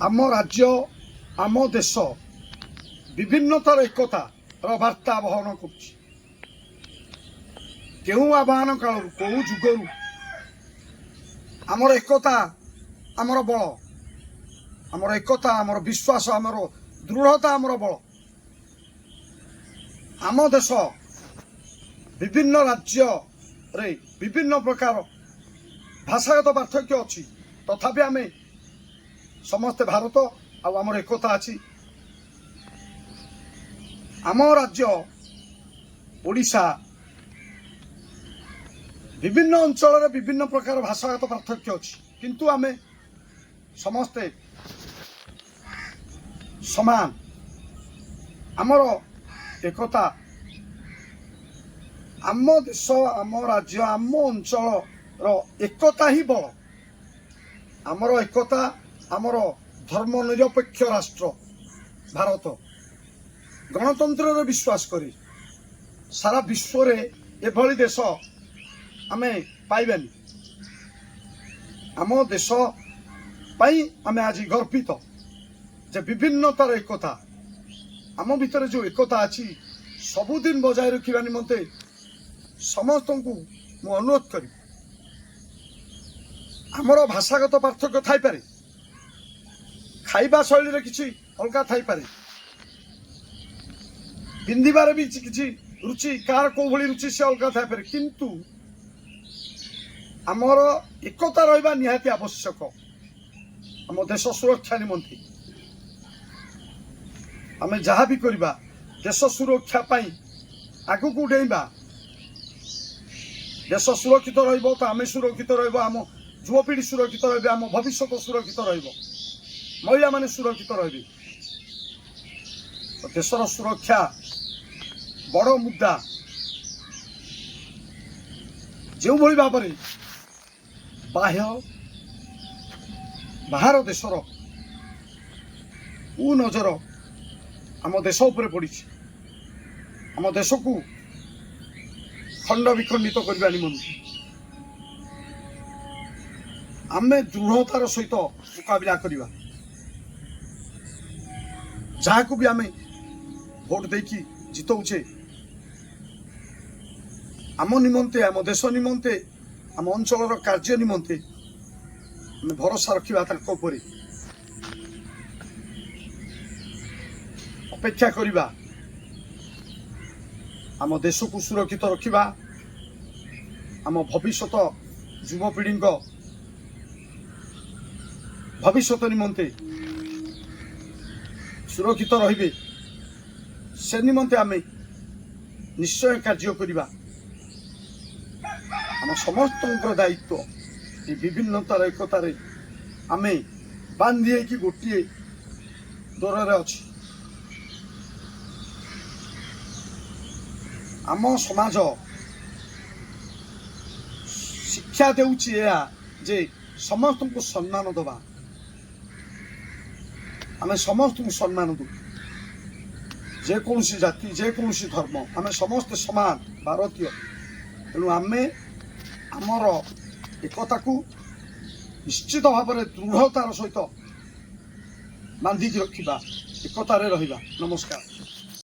आम राज्य आम देश विभिन्नतार एकतार वार्ता बहन करूँ आह्वान काल कौ जुगरू आमर एकता आमर बल आमर एकता आमर विश्वास आमर दृढ़ता आमर बल आम देश विभिन्न राज्य रे विभिन्न प्रकार भाषागत पार्थक्य अच्छी तथापि आम समस्ते भारत आमर एकता अच्छी आम राज्य ओडिशा विभिन्न अंचल विभिन्न प्रकार भाषागत पार्थक्य अच्छी किंतु आम समस्ते समान आमर एकता आम देश आम राज्य आम अंचल एकता ही बल आमर एकता आमर धर्मनिरपेक्ष राष्ट्र भारत गणतंत्र विश्वास करी सारा विश्व रे एभली देश आमे पाइबानी आम देश पाई आमे आज गर्वित जे विभिन्नतार एकता आम भितर जो एकता अच्छी सबुदिन बजाय रखा निमंते समस्त को मु अनुरोध करी आमर भाषागत पार्थक्य थाई पारे खाइबा शैली किसी अलग थाई पारे पिंधिबार भी किसी रुचि कार को भली रुचि से अलग थाई पारे किंतु आमर एकता रहिबा निहाती आवश्यक आम देश सुरक्षा निमंते आमे जहाँ भी करबा देश सुरक्षा पाई आगु को उठेबा देश सुरक्षित रहिबो तो आमे सुरक्षित रहिबो आम युवपीढ़ी सुरक्षित रहिबे आम भविष्य सुरक्षित रहिबो महिला माने सुरक्षित रहिबे तो देशर सुरक्षा बड़ मुद्दा जो भली भाव में बाह्य बाहर देशर नजर आम देश उपरे पड़ी आम देश को खंड विखंडित करने निमंते आमे दृढ़तार सहित मुकाबला करवा जहाँ को भी आमे भोट देकी जितौचे आम निमंते आम देश निमंते आम अंचल कार्य निमंते आमे भरोसा रखा अपेक्षा करवा आम देश को सुरक्षित रखा आम भविष्य युवपीढ़ी भविष्य निमंते सुरक्षित रहिबे से निमंते आमे निश्चय कार्य करवा आम समस्त दायित्व ये विभिन्नतार एकतार आमे बांधी कि गोटे दौर अच्छी आम समाज शिक्षा देउछि जे समस्त को सम्मान दबा आमे समस्त को सम्मान दू जेकोसी जाति जेकोसी धर्म आमे समस्त समान भारतीय तेणु आमे आमर एकता को निश्चित भाव में दृढ़तार सहित बांधिकी रखा एकतार रहिबा। नमस्कार।